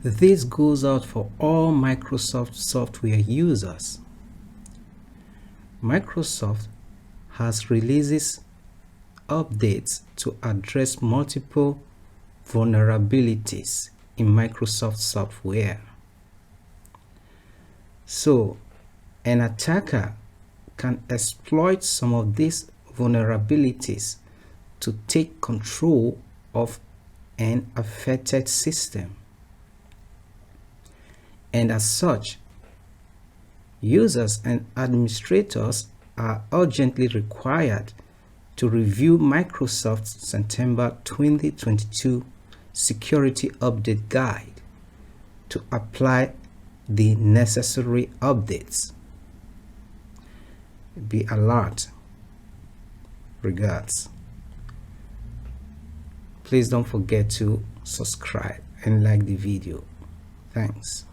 This goes out for all Microsoft software users. Microsoft has releases updates to address multiple vulnerabilities in Microsoft software. So, an attacker can exploit some of these vulnerabilities to take control of an affected system. And as such, users and administrators are urgently required to review Microsoft's September 2022 Security Update Guide to apply the necessary updates. Be alert. Regards. Please don't forget to subscribe and like the video. Thanks.